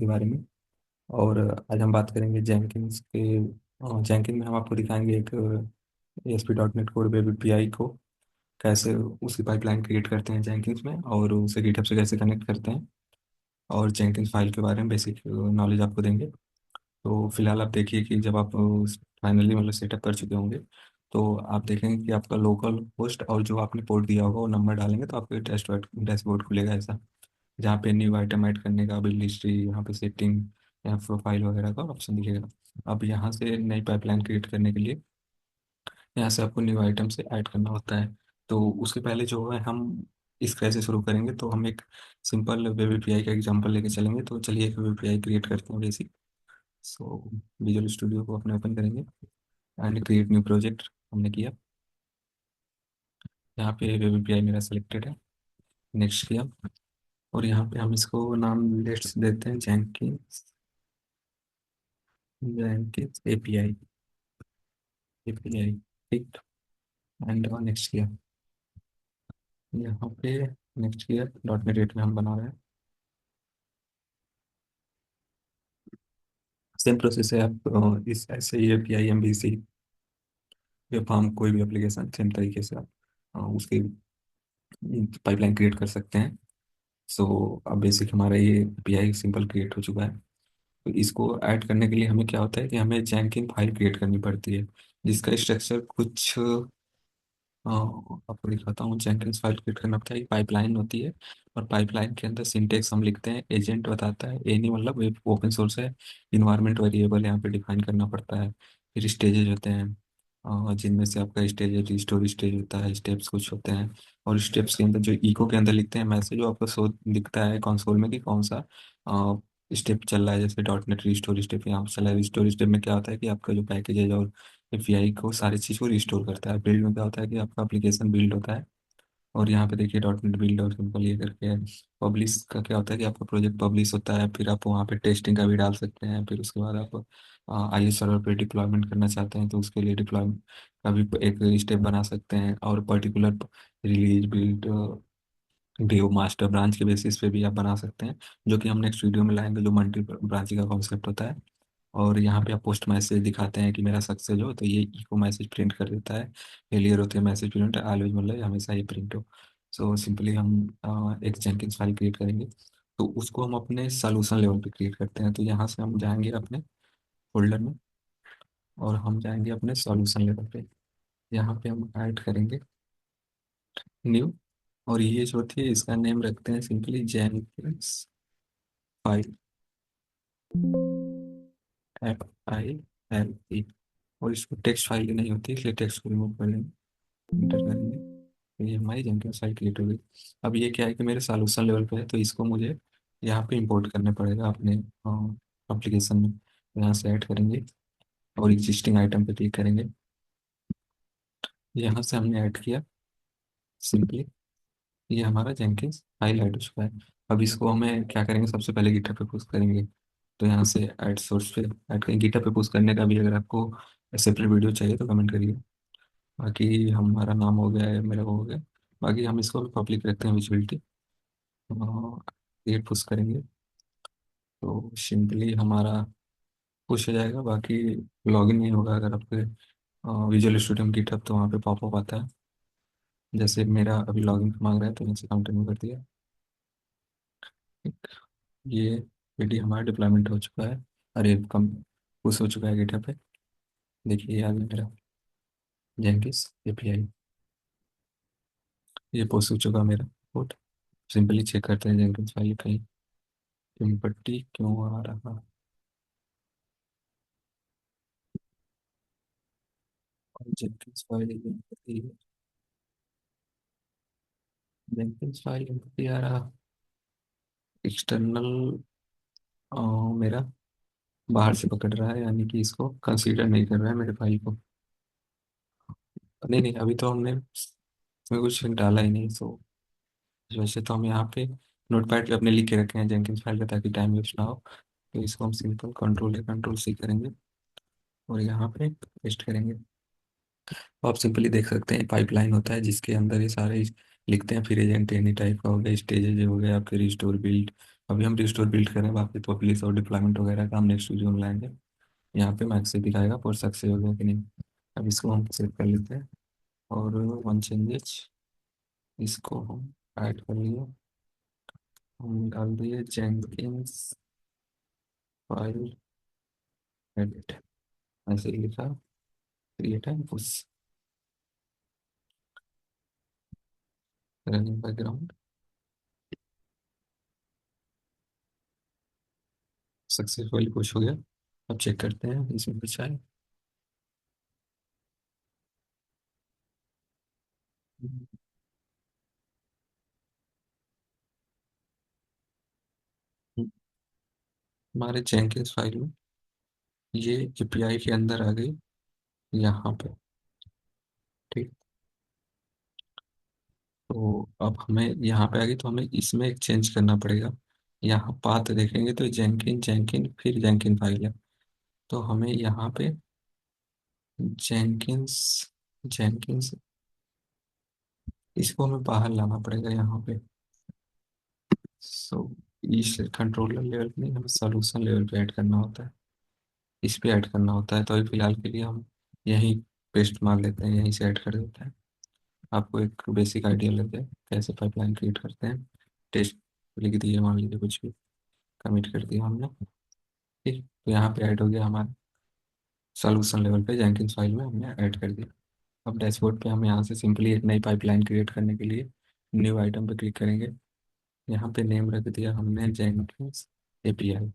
के बारे में। और आज हम बात करेंगे जेंकिन्स के। जेंकिन में हम आपको दिखाएंगे एक ASP.NET कोर वेब एपीआई को कैसे उसकी पाइपलाइन क्रिएट करते हैं जेंकिन्स में, और उसे गिटहब से कैसे कनेक्ट करते हैं, और जेंकिन्स फाइल के बारे में बेसिक नॉलेज आपको देंगे। तो फिलहाल आप देखिए कि जब आप फाइनली मतलब सेटअप कर चुके होंगे, तो आप देखेंगे कि आपका लोकल होस्ट और जो आपने पोर्ट दिया होगा वो नंबर डालेंगे तो आपको डैशबोर्ड खुलेगा ऐसा, जहाँ पे न्यू आइटम ऐड करने का, बिल्ड हिस्ट्री, यहाँ पे सेटिंग या प्रोफाइल वगैरह का ऑप्शन दिखेगा। अब यहाँ से नई पाइपलाइन क्रिएट करने के लिए यहाँ से आपको न्यू आइटम से ऐड करना होता है। तो उसके पहले जो है हम इस तरह से शुरू करेंगे, तो हम एक सिंपल वेब एपीआई का एग्जांपल लेके चलेंगे। तो चलिए एक वेब एपीआई क्रिएट करते हैं बेसिक। सो विजुअल स्टूडियो को अपने ओपन करेंगे एंड क्रिएट न्यू प्रोजेक्ट हमने किया। यहाँ पे वेब एपीआई मेरा सिलेक्टेड है, नेक्स्ट किया। और यहाँ पे हम इसको नाम लेट्स देते हैं जेंकिन्स, जेंकिन्स एपीआई, एपीआई, ठीक। एंड नेक्स्ट किया। यहाँ पे नेक्स्ट किया, .NET 8 में हम बना रहे हैं। सेम प्रोसेस है, आप इस ऐसे ही एपीआई, MVC, वेब फॉर्म, कोई भी एप्लीकेशन सेम तरीके से आप उसकी पाइपलाइन क्रिएट कर सकते हैं। सो अब बेसिक हमारा ये एपीआई सिंपल क्रिएट हो चुका है। तो इसको ऐड करने के लिए हमें क्या होता है कि हमें जेंकिन फाइल क्रिएट करनी पड़ती है, जिसका स्ट्रक्चर कुछ आपको दिखाता हूँ। जेंकिन्स फाइल क्रिएट करना पड़ता है, पाइपलाइन होती है। और पाइपलाइन के अंदर सिंटेक्स हम लिखते हैं, एजेंट बताता है, एनी मतलब ये ओपन सोर्स है। इन्वायरमेंट वेरिएबल यहाँ पे डिफाइन करना पड़ता है। फिर स्टेजेस होते हैं, जिनमें से आपका स्टेज रिस्टोर स्टेज होता है, स्टेप्स कुछ होते हैं। और स्टेप्स के अंदर जो इको के अंदर लिखते हैं मैसेज, जो आपको शो दिखता है कंसोल में कि कौन सा स्टेप चल रहा है। जैसे .NET रिस्टोर स्टेप यहाँ पे चला है। रिस्टोर स्टेप में क्या होता है कि आपका जो पैकेज है और एपीआई को सारी चीज़ को रिस्टोर करता है। बिल्ड में क्या होता है कि आपका एप्लीकेशन बिल्ड होता है। और यहाँ पे देखिए .NEट बिल्ड और सिंपल ये करके है। पब्लिश का क्या होता है कि आपका प्रोजेक्ट पब्लिश होता है, फिर आप वहाँ पे टेस्टिंग का भी डाल सकते हैं। फिर उसके बाद आप IO सर्वर पे डिप्लॉयमेंट करना चाहते हैं तो उसके लिए डिप्लॉयमेंट का भी एक स्टेप बना सकते हैं। और particular release, build, do, master branch के बेसिस पे भी आप बना सकते हैं, जो कि हम नेक्स्ट वीडियो में लाएंगे, जो मल्टी ब्रांचिंग का कॉन्सेप्ट होता है। और यहाँ पे आप पोस्ट मैसेज दिखाते हैं कि मेरा सक्सेस हो, तो ये इको मैसेज प्रिंट कर देता है। फेलियर होते हैं मैसेज प्रिंट ऑलवेज, मतलब हमेशा ये प्रिंट हो। सो सिंपली हम एक जेंकिन्स फाइल क्रिएट करेंगे, तो उसको हम अपने सोल्यूशन लेवल पे क्रिएट करते हैं। तो यहाँ से हम जाएंगे अपने फोल्डर में, और हम जाएंगे अपने सॉल्यूशन लेवल पे। यहाँ पे हम ऐड करेंगे न्यू, और ये जो थी इसका नेम रखते हैं सिंपली जेंकिन्स फाइल, FILE। और इसको टेक्स्ट फाइल नहीं होती, इसलिए टेक्स्ट को रिमूव कर लेंगे, इंटर करेंगे, तो ये हमारी जेंकिन्स फाइल क्रिएट हो गई। अब ये क्या है कि मेरे सॉल्यूशन लेवल पे है, तो इसको मुझे यहाँ पे इंपोर्ट करने पड़ेगा अपने एप्लीकेशन में। यहाँ से ऐड करेंगे और एग्जिस्टिंग आइटम पे क्लिक करेंगे। यहाँ से हमने ऐड किया सिंपली, ये हमारा जेंकिन्स फाइल ऐड हो चुका है। अब इसको हमें क्या करेंगे, सबसे पहले गिटहब पे पुश करेंगे। तो यहाँ से ऐड सोर्स पे ऐड करेंगे। गिटहब पे पुश करने का भी अगर आपको सेपरेट वीडियो चाहिए तो कमेंट करिए। बाकी हमारा नाम हो गया है, मेरा हो गया। बाकी हम इसको पब्लिक रखते हैं, विजिबिलिटी, ये पुश करेंगे तो सिंपली हमारा पुश हो जाएगा। बाकी लॉगिन नहीं होगा अगर आपके विजुअल स्टूडियो में गिटहब, तो वहाँ पे पॉपअप आता है। जैसे मेरा अभी लॉगिन मांग रहा है तो यहाँ से कंटिन्यू कर दिया। ये वीडियो हमारा डिप्लॉयमेंट हो चुका है, अरे कम पुश हो चुका है गिटहब पे। देखिए ये आ गया मेरा जेंकिस एपीआई, ये पुश हो चुका मेरा कोड। सिंपली चेक करते हैं जेंकिस फाइल कहीं इम्पट्टी क्यों आ रहा। और जेंकिस फाइल जेंकिस फाइल इम्पट्टी आ रहा, एक्सटर्नल मेरा बाहर से पकड़ रहा है, यानी कि इसको कंसीडर नहीं कर रहा है मेरे फाइल को। नहीं नहीं, अभी तो हमने इसमें कुछ डाला ही नहीं। सो वैसे तो हम यहाँ पे नोटपैड पे अपने लिख के रखे हैं जेंकिन्स फाइल का, ताकि टाइम वेस्ट ना हो। तो इसको हम सिंपल कंट्रोल C करेंगे और यहाँ पे पेस्ट करेंगे। तो आप सिंपली देख सकते हैं पाइपलाइन होता है जिसके अंदर ये सारे लिखते हैं। फिर एजेंट एनी टाइप का हो गया, स्टेजेज हो गया, फिर रिस्टोर, बिल्ड, अभी हम रिस्टोर बिल्ड कर रहे हैं, बाकी तो पब्लिश और डिप्लॉयमेंट वगैरह का हम नेक्स्ट वीडियो में लाएंगे। यहाँ पे मैक्स से दिखाएगा और सक्सेस हो गया कि नहीं। अब इसको हम सेव कर लेते हैं और वन चेंजेस इसको हम ऐड कर लिए। हम डाल दिए जेंकिन्स फाइल एडिट, ऐसे ही लिखा, create and push, running background, successfully push हो गया। अब चेक करते हैं इसमें कुछ आए। हमारे जेंकिन्स फाइल में ये एपीआई के अंदर आ गई यहाँ पे। ठीक, तो अब हमें यहाँ पे आ गई, तो हमें इसमें एक चेंज करना पड़ेगा। यहाँ पाथ देखेंगे तो जेंकिन जेंकिन फिर जेंकिन फाइल है, तो हमें यहाँ पे जेंकिन्स जेंकिन्स इसको हमें बाहर लाना पड़ेगा यहाँ पे। सो इस कंट्रोलर लेवल पे नहीं, हमें सोल्यूशन लेवल पे ऐड करना होता है, इस पे ऐड करना होता है। तो अभी फिलहाल के लिए हम यहीं पेस्ट मार लेते हैं, यहीं से ऐड कर देते हैं। आपको एक बेसिक आइडिया लेते हैं कैसे पाइपलाइन क्रिएट करते हैं। टेस्ट लिख दिए, मान लीजिए कुछ भी कमिट कर दिया हमने। ठीक, तो यहाँ पे ऐड हो गया हमारा सोल्यूशन लेवल पे, जेंकिन्स फाइल में हमने ऐड कर दिया। अब डैशबोर्ड पे हम यहाँ से सिंपली एक नई पाइपलाइन क्रिएट करने के लिए न्यू आइटम पे क्लिक करेंगे। यहाँ पे नेम रख दिया हमने जेंकिन्स एपीआई।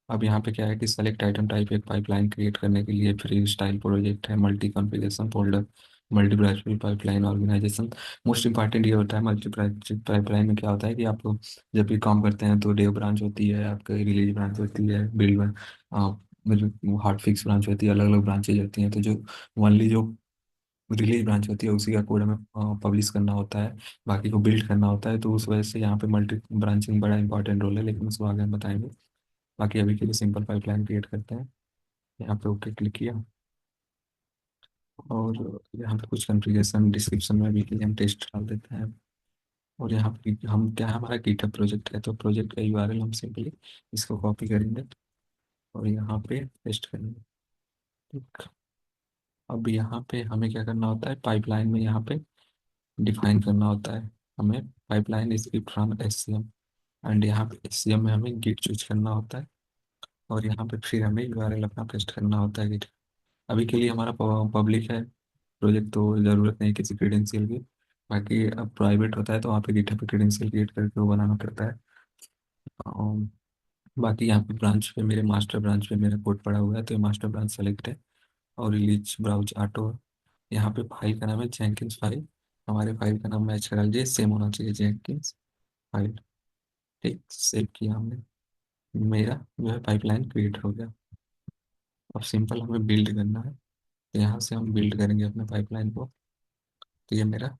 अब यहाँ पे क्या है कि सेलेक्ट आइटम टाइप, एक पाइपलाइन क्रिएट करने के लिए फ्री स्टाइल प्रोजेक्ट है, multi configuration folder, multi branch pipeline organisation. Most important ये होता है मल्टी ब्रांच पाइपलाइन में क्या होता है कि आप जब भी काम करते हैं तो डेव ब्रांच होती है, आपका रिलीज ब्रांच होती है, बिल्ड हॉट फिक्स ब्रांच होती है, अलग अलग ब्रांचेज होती हैं। तो जो ओनली जो रिलीज ब्रांच होती है उसी का कोड हमें पब्लिश करना होता है, बाकी को बिल्ड करना होता है। तो उस वजह से यहाँ पे मल्टी ब्रांचिंग बड़ा इंपॉर्टेंट रोल है, लेकिन उसको आगे हम बताएंगे। बाकी अभी के लिए सिंपल पाइपलाइन क्रिएट करते हैं। यहाँ पे ओके क्लिक किया और यहाँ पे कुछ कॉन्फ़िगरेशन डिस्क्रिप्शन में भी के लिए हम टेस्ट डाल देते हैं। और यहाँ पे हम क्या है, हमारा गिटहब प्रोजेक्ट है, तो प्रोजेक्ट का यूआरएल हम सिंपली इसको कॉपी करेंगे और यहाँ पे पेस्ट करेंगे। ठीक, अब यहाँ पे हमें क्या करना होता है, पाइपलाइन में यहाँ पे डिफाइन करना होता है हमें pipeline script from SCM. And यहाँ पे एससीएम में हमें गिट चूज करना होता है और यहाँ पे फिर हमें यूआरएल अपना पेस्ट करना होता है गिट। अभी के लिए हमारा पब्लिक है प्रोजेक्ट, तो ज़रूरत नहीं किसी क्रेडेंशियल की। बाकी अब प्राइवेट होता है तो वहाँ पे गिटहब पे क्रेडेंशियल क्रिएट करके वो बनाना पड़ता है। अम, बाकी यहाँ पे ब्रांच पे, मेरे मास्टर ब्रांच पे मेरा कोड पड़ा हुआ है, तो ये मास्टर ब्रांच सेलेक्ट है और रिलीज ब्राउज ऑटो है। यहाँ पे फाइल का नाम है जेंकिन्स फाइल, हमारे फाइल का नाम मैच करा लीजिए, सेम होना चाहिए जेंकिन्स फाइल। ठीक, सेव किया हमने, मेरा जो है पाइपलाइन क्रिएट हो गया। अब सिंपल हमें बिल्ड करना है, तो यहाँ से हम बिल्ड करेंगे अपने पाइपलाइन को। तो ये मेरा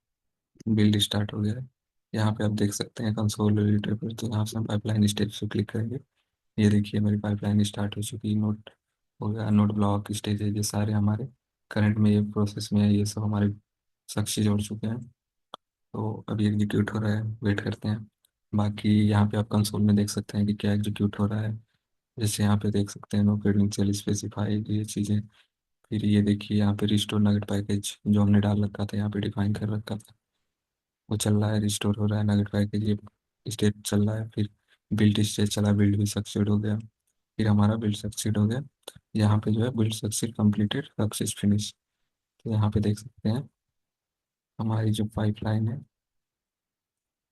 बिल्ड स्टार्ट हो गया है। यहाँ पे आप देख सकते हैं कंसोल एडिटर पर, तो यहाँ से हम पाइपलाइन स्टेप्स पे क्लिक करेंगे। ये देखिए मेरी पाइपलाइन स्टार्ट हो चुकी है, नोट हो गया, नोट ब्लॉक स्टेजेस ये सारे हमारे करंट में ये प्रोसेस में है, ये सब हमारे साक्षी जोड़ चुके हैं। तो अभी एग्जीक्यूट हो रहा है, वेट करते हैं। बाकी यहाँ पे आप कंसोल में देख सकते हैं कि क्या एग्जीक्यूट हो रहा है। जैसे यहाँ पे देख सकते हैं नो क्रेडेंशियल स्पेसिफाइड ये चीज़ें। फिर ये देखिए यहाँ पे रिस्टोर नगेट पैकेज जो हमने डाल रखा था, यहाँ पे डिफाइन कर रखा था, वो चल रहा है, रिस्टोर हो रहा है नगेट पैकेज, ये स्टेट चल रहा है। फिर बिल्ड स्टेज चला, बिल्ड भी सक्सेड हो गया, फिर हमारा बिल्ड सक्सेड हो गया। यहाँ पे जो है build succeed completed success finish. तो यहाँ पे देख सकते हैं हमारी जो पाइपलाइन है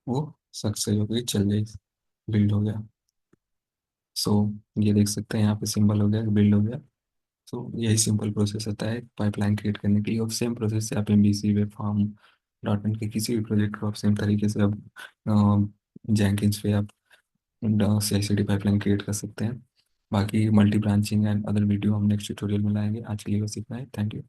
वो सक्सेस हो गई, चल गई, बिल्ड हो गया। सो ये देख सकते हैं यहाँ पे सिंबल हो गया, बिल्ड हो गया। सो यही सिंपल प्रोसेस होता है पाइपलाइन क्रिएट करने के लिए। और सेम प्रोसेस से आप MBC web form dot net के किसी भी प्रोजेक्ट को आप सेम तरीके से आप जेंकिन्स पे आप CI/CD पाइपलाइन क्रिएट कर सकते हैं। बाकी multi branching and other video हम नेक्स्ट ट्यूटोरियल में लाएंगे। आज के लिए बस इतना है, थैंक यू।